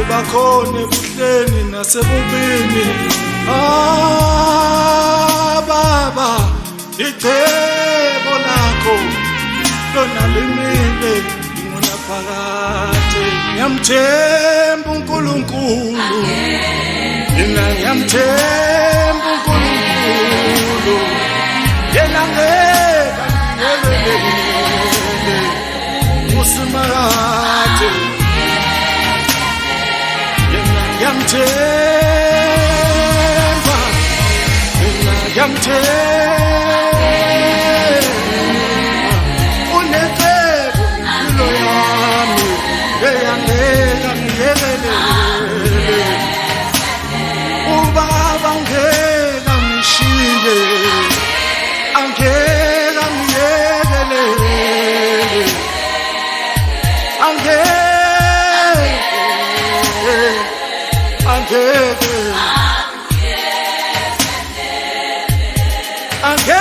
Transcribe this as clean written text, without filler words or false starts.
bakhona ebuhleni nasebubini. Baba, icebo lakho lona limile ngona phakade. Ngiyamthemba uNkulunkulu, mina ngiyamthemba uNkulunkulu, yena ngeke angiyekele uSimakade. Yena ngiyamthemba, mina ngiyamthemba, unecebo impilo yami, angeke angiyekele. Ubaba ngeke angishiye, angeke angiyekele, angeke